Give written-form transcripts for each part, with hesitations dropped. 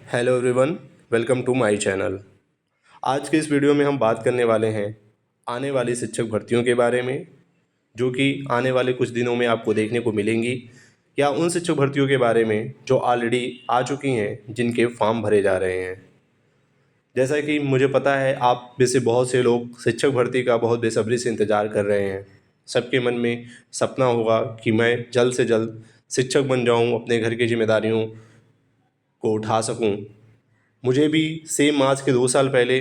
Hello everyone, welcome to my channel. आज के इस वीडियो में हम बात करने वाले हैं आने वाली शिक्षक भर्तियों के बारे में, जो कि आने वाले कुछ दिनों में आपको देखने को मिलेंगी, या उन शिक्षक भर्तियों के बारे में जो ऑलरेडी आ चुकी हैं, जिनके फॉर्म भरे जा रहे हैं। जैसा कि मुझे पता है आप में से बहुत से लोग शिक्षक भर्ती का बहुत बेसब्री से इंतज़ार कर रहे हैं। सबके मन में सपना होगा कि मैं जल्द से जल्द शिक्षक बन जाऊं, अपने घर की जिम्मेदारियों को उठा सकूं। मुझे भी सेम आज के 2 साल पहले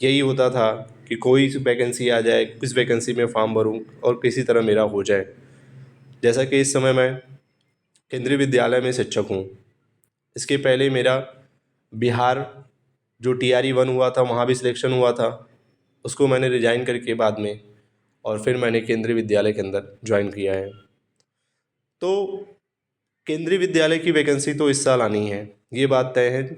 यही होता था कि कोई सी वैकेंसी आ जाए, किस वैकेंसी में फॉर्म भरूं और किसी तरह मेरा हो जाए। जैसा कि इस समय मैं केंद्रीय विद्यालय में शिक्षक हूं। इसके पहले मेरा बिहार जो TRE 1 हुआ था, वहाँ भी सिलेक्शन हुआ था। उसको मैंने रिजाइन करके बाद में और फिर मैंने केंद्रीय विद्यालय के अंदर ज्वाइन किया है। तो केंद्रीय विद्यालय की वैकेंसी तो इस साल आनी है, ये बात तय है।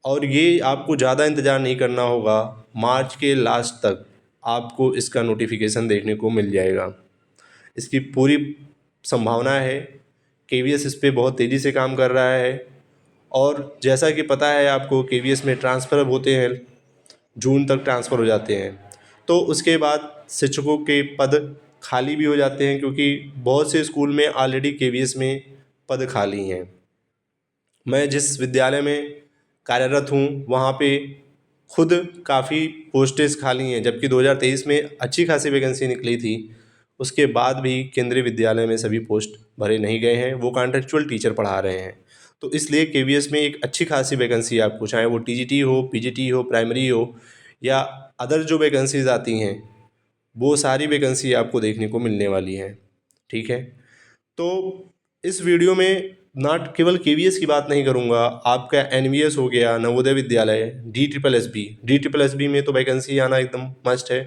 और ये आपको ज़्यादा इंतज़ार नहीं करना होगा, मार्च के लास्ट तक आपको इसका नोटिफिकेशन देखने को मिल जाएगा। इसकी पूरी संभावना है। KVS इस पे बहुत तेज़ी से काम कर रहा है। और जैसा कि पता है आपको, KVS में ट्रांसफ़र होते हैं, जून तक ट्रांसफ़र हो जाते हैं। तो उसके बाद शिक्षकों के पद खाली भी हो जाते हैं, क्योंकि बहुत से स्कूल में ऑलरेडी KVS में पद खाली हैं। मैं जिस विद्यालय में कार्यरत हूँ, वहाँ पे खुद काफ़ी पोस्टेज खाली हैं, जबकि 2023 में अच्छी खासी वैकेंसी निकली थी। उसके बाद भी केंद्रीय विद्यालय में सभी पोस्ट भरे नहीं गए हैं। वो कॉन्ट्रेक्चुअल टीचर पढ़ा रहे हैं। तो इसलिए KVS में एक अच्छी खासी वैकेंसी आपको, चाहे वो TGT हो, PGT हो, प्राइमरी हो, या अदर जो वैकेंसीज़ आती हैं, वो सारी वैकेंसी आपको देखने को मिलने वाली हैं। ठीक है। तो इस वीडियो में ना केवल KVS की बात नहीं करूँगा, आपका NVS हो गया, नवोदय विद्यालय, DSSB में तो वैकेंसी आना एकदम मस्ट है।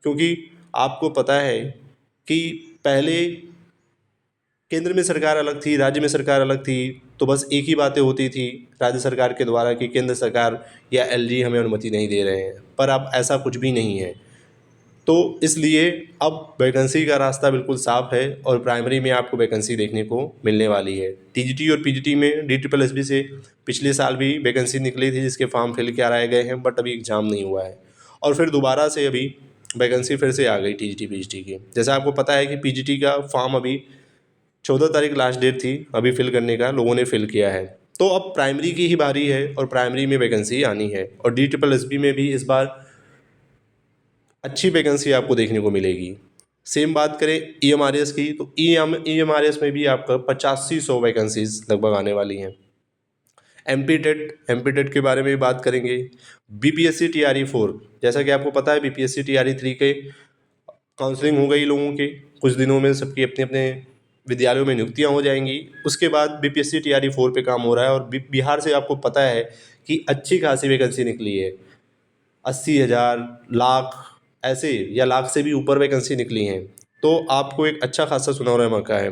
क्योंकि आपको पता है कि पहले केंद्र में सरकार अलग थी, राज्य में सरकार अलग थी, तो बस एक ही बातें होती थी राज्य सरकार के द्वारा कि केंद्र सरकार या LG हमें अनुमति नहीं दे रहे हैं। पर अब ऐसा कुछ भी नहीं है। तो इसलिए अब वैकेंसी का रास्ता बिल्कुल साफ़ है और प्राइमरी में आपको वैकेंसी देखने को मिलने वाली है। TGT और PGT में DSSB से पिछले साल भी वैकेंसी निकली थी, जिसके फॉर्म फिल कराए गए हैं, बट अभी एग्ज़ाम नहीं हुआ है। और फिर दोबारा से अभी वैकेंसी फिर से आ गई TGT PGT की। जैसा आपको पता है कि PGT का फॉर्म अभी 14 तारीख लास्ट डेट थी अभी फिल करने का, लोगों ने फिल किया है। तो अब प्राइमरी की ही बारी है और प्राइमरी में वैकेंसी आनी है। और DSSB में भी इस बार अच्छी वैकेंसी आपको देखने को मिलेगी। सेम बात करें EMRS की, तो EMRS में भी आपका 85-100 वैकेंसीज लगभग आने वाली हैं। MP टेट के बारे में भी बात करेंगे। BPSC TRE 4, जैसा कि आपको पता है BPSC TRE 3 के काउंसलिंग हो गई लोगों के, कुछ दिनों में सबकी अपने अपने विद्यालयों में नियुक्तियां हो जाएंगी। उसके बाद BPSC TRE 4 पे काम हो रहा है। और बिहार से आपको पता है कि अच्छी खासी वैकेंसी निकली है, 80,000, लाख ऐसे, या लाख से भी ऊपर वैकेंसी निकली हैं। तो आपको एक अच्छा खासा सुनहरा मौका है।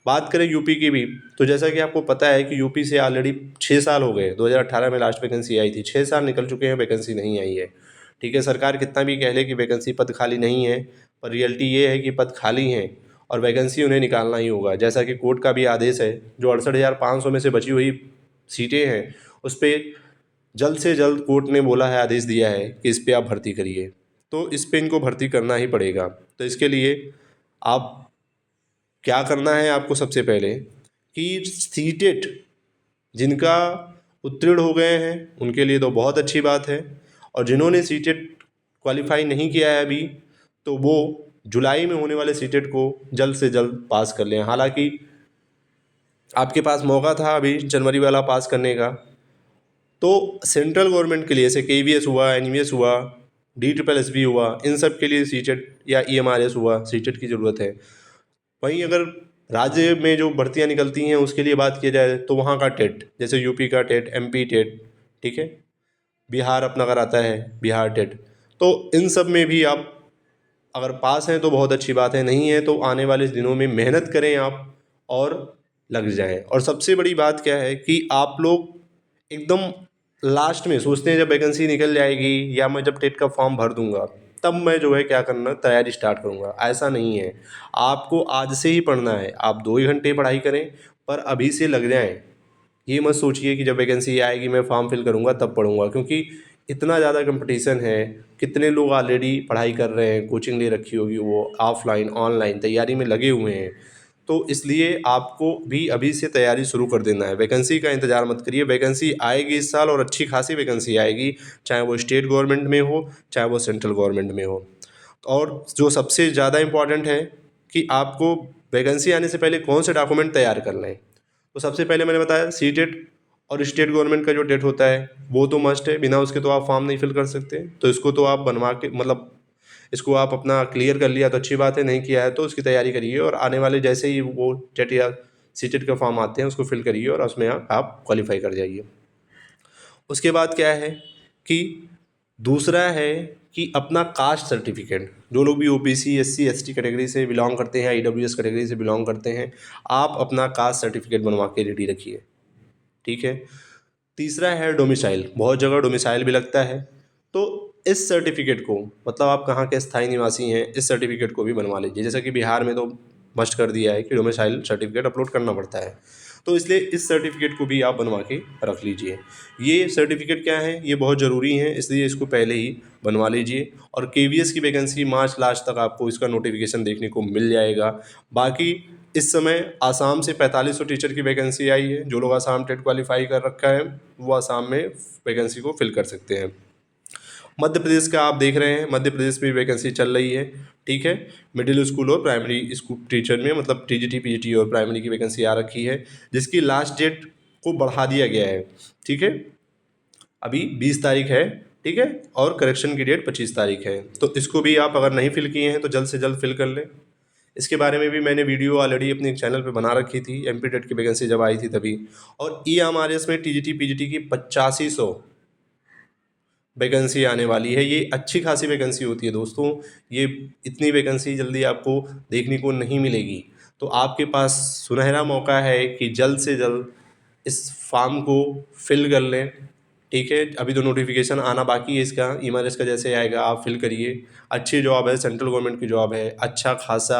बात करें यूपी की भी, तो जैसा कि आपको पता है कि यूपी से ऑलरेडी 6 साल हो गए। 2018 में लास्ट वैकेंसी आई थी, 6 साल निकल चुके हैं, वैकेंसी नहीं आई है। ठीक है, सरकार कितना भी कह ले कि वैकेंसी पद खाली नहीं है, पर रियलिटी ये है कि पद खाली हैं और वैकेंसी उन्हें निकालना ही होगा। जैसा कि कोर्ट का भी आदेश है, जो 68,500 में से बची हुई सीटें हैं, उस पर जल्द से जल्द कोर्ट ने बोला है, आदेश दिया है कि इस पर आप भर्ती करिए। तो इस पे इनको भर्ती करना ही पड़ेगा। तो इसके लिए आप क्या करना है, आपको सबसे पहले कि सीटेट जिनका उत्तीर्ण हो गए हैं उनके लिए तो बहुत अच्छी बात है। और जिन्होंने सीटेट क्वालिफाई नहीं किया है अभी, तो वो जुलाई में होने वाले सीटेट को जल्द से जल्द पास कर लें। हालांकि आपके पास मौका था अभी जनवरी वाला पास करने का। तो सेंट्रल गवर्नमेंट के लिए, जैसे KVS हुआ, NVS हुआ, DSSB हुआ, इन सब के लिए सीटेट या EMRS हुआ, सीटेट की ज़रूरत है। वहीं अगर राज्य में जो भर्तियां निकलती हैं उसके लिए बात की जाए, तो वहाँ का टेट, जैसे यूपी का टेट, MP टेट, ठीक है, बिहार अपना कराता है बिहार टेट। तो इन सब में भी आप अगर पास हैं तो बहुत अच्छी बात है, नहीं है तो आने वाले दिनों में मेहनत करें आप और लग जाएं। और सबसे बड़ी बात क्या है कि आप लोग एकदम लास्ट में सोचते हैं जब वैकेंसी निकल जाएगी या मैं जब टेट का फॉर्म भर दूंगा तब मैं जो है क्या करना, तैयारी स्टार्ट करूंगा। ऐसा नहीं है, आपको आज से ही पढ़ना है। आप 2 ही घंटे पढ़ाई करें, पर अभी से लग जाएं। ये मत सोचिए कि जब वैकेंसी आएगी मैं फॉर्म फिल करूँगा तब पढ़ूँगा, क्योंकि इतना ज़्यादा कंपटीशन है। कितने लोग ऑलरेडी पढ़ाई कर रहे हैं, कोचिंग ले रखी होगी, वो ऑफलाइन ऑनलाइन तैयारी में लगे हुए हैं। तो इसलिए आपको भी अभी से तैयारी शुरू कर देना है। वैकेंसी का इंतज़ार मत करिए, वैकेंसी आएगी इस साल और अच्छी खासी वैकेंसी आएगी, चाहे वो स्टेट गवर्नमेंट में हो चाहे वो सेंट्रल गवर्नमेंट में हो। और जो सबसे ज़्यादा इम्पॉर्टेंट है कि आपको वैकेंसी आने से पहले कौन से डॉक्यूमेंट तैयार करना है। तो सबसे पहले मैंने बताया सीटेट और स्टेट गवर्नमेंट का जो टेट होता है वो तो मस्ट है, बिना उसके तो आप फॉर्म नहीं फिल कर सकते। तो इसको तो आप बनवा के मतलब इसको आप अपना क्लियर कर लिया तो अच्छी बात है, नहीं किया है तो उसकी तैयारी करिए और आने वाले जैसे ही वो टेट या सीटेट का फॉर्म आते हैं उसको फिल करिए और उसमें आप क्वालिफाई कर जाइए। उसके बाद क्या है कि दूसरा है कि अपना कास्ट सर्टिफिकेट, जो लोग भी ओबीसी एससी एसटी कैटेगरी से बिलोंग करते हैं, ईडब्ल्यूएस कैटेगरी से बिलोंग करते हैं, आप अपना कास्ट सर्टिफिकेट बनवा के रेडी रखिए, ठीक है। तीसरा है डोमिसाइल, बहुत जगह डोमिसाइल भी लगता है, तो इस सर्टिफिकेट को मतलब आप कहाँ के स्थायी निवासी हैं इस सर्टिफिकेट को भी बनवा लीजिए। जैसा कि बिहार में तो मस्ट कर दिया है कि डोमिसाइल सर्टिफिकेट अपलोड करना पड़ता है, तो इसलिए इस सर्टिफिकेट को भी आप बनवा के रख लीजिए। ये सर्टिफिकेट क्या है, ये बहुत ज़रूरी है, इसलिए इसको पहले ही बनवा लीजिए। और केवीएस की वैकेंसी मार्च लास्ट तक आपको इसका नोटिफिकेशन देखने को मिल जाएगा। बाकी इस समय आसाम से 4500 टीचर की वैकेंसी आई है। जो लोग आसाम टेट क्वालिफाई कर रखा है वो आसाम में वैकेंसी को फिल कर सकते हैं। मध्य प्रदेश का आप देख रहे हैं, मध्य प्रदेश में वैकेंसी चल रही है, ठीक है। मिडिल स्कूल और प्राइमरी स्कूल टीचर में मतलब टीजीटी पीजीटी और प्राइमरी की वैकेंसी आ रखी है, जिसकी लास्ट डेट को बढ़ा दिया गया है, ठीक है। अभी 20 तारीख है, ठीक है, और करेक्शन की डेट 25 तारीख है। तो इसको भी आप अगर नहीं फिल किए हैं तो जल्द से जल्द फिल कर लें। इसके बारे में भी मैंने वीडियो ऑलरेडी अपने चैनल पे बना रखी थी, एमपी टेट की वैकेंसी जब आई थी तभी। और ईएमआरएस में टीजीटी पीजीटी की 8500 वैकेंसी आने वाली है। ये अच्छी खासी वैकेंसी होती है दोस्तों, ये इतनी वैकेंसी जल्दी आपको देखने को नहीं मिलेगी। तो आपके पास सुनहरा मौका है कि जल्द से जल्द इस फॉर्म को फिल कर लें, ठीक है। अभी तो नोटिफिकेशन आना बाकी है इसका, ईएमआरएस का जैसे आएगा आप फिल करिए। अच्छी जॉब है, सेंट्रल गवर्नमेंट की जॉब है, अच्छा खासा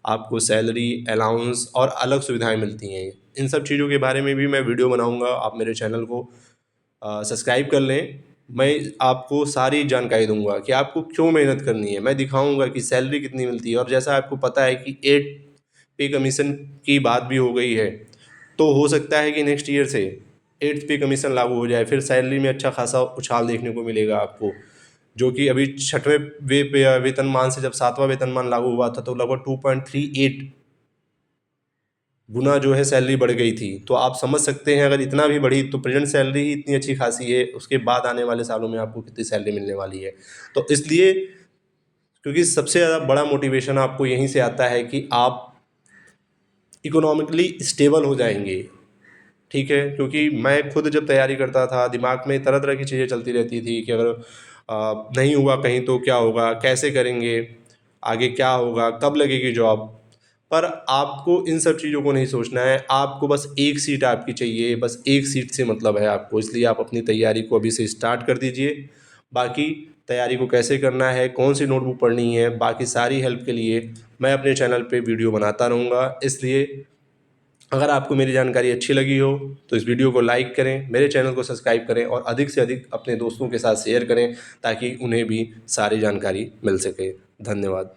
आपको सैलरी अलाउंस और अलग सुविधाएं मिलती हैं। इन सब चीज़ों के बारे में भी मैं वीडियो बनाऊंगा, आप मेरे चैनल को सब्सक्राइब कर लें। मैं आपको सारी जानकारी दूंगा कि आपको क्यों मेहनत करनी है, मैं दिखाऊंगा कि सैलरी कितनी मिलती है। और जैसा आपको पता है कि 8 पे कमीशन की बात भी हो गई है, तो हो सकता है कि नेक्स्ट ईयर से 8th पे कमीशन लागू हो जाए, फिर सैलरी में अच्छा खासा उछाल देखने को मिलेगा आपको। जो कि अभी 6वें वेतनमान से जब 7वां वेतनमान लागू हुआ था तो लगभग 2.38 गुना जो है सैलरी बढ़ गई थी। तो आप समझ सकते हैं अगर इतना भी बढ़ी तो प्रेजेंट सैलरी ही इतनी अच्छी खासी है, उसके बाद आने वाले सालों में आपको कितनी सैलरी मिलने वाली है। तो इसलिए क्योंकि सबसे ज़्यादा बड़ा मोटिवेशन आपको यहीं से आता है कि आप इकोनॉमिकली स्टेबल हो जाएंगे, ठीक है। क्योंकि मैं खुद जब तैयारी करता था दिमाग में तरह तरह की चीज़ें चलती रहती थी कि अगर नहीं हुआ कहीं तो क्या होगा, कैसे करेंगे, आगे क्या होगा, कब लगेगी जॉब। पर आपको इन सब चीज़ों को नहीं सोचना है, आपको बस एक सीट आपकी चाहिए, बस एक सीट से मतलब है आपको। इसलिए आप अपनी तैयारी को अभी से स्टार्ट कर दीजिए। बाकी तैयारी को कैसे करना है, कौन सी नोटबुक पढ़नी है, बाकी सारी हेल्प के लिए मैं अपने चैनल पे वीडियो बनाता रहूँगा। इसलिए अगर आपको मेरी जानकारी अच्छी लगी हो तो इस वीडियो को लाइक करें, मेरे चैनल को सब्सक्राइब करें और अधिक से अधिक अपने दोस्तों के साथ शेयर करें ताकि उन्हें भी सारी जानकारी मिल सके। धन्यवाद।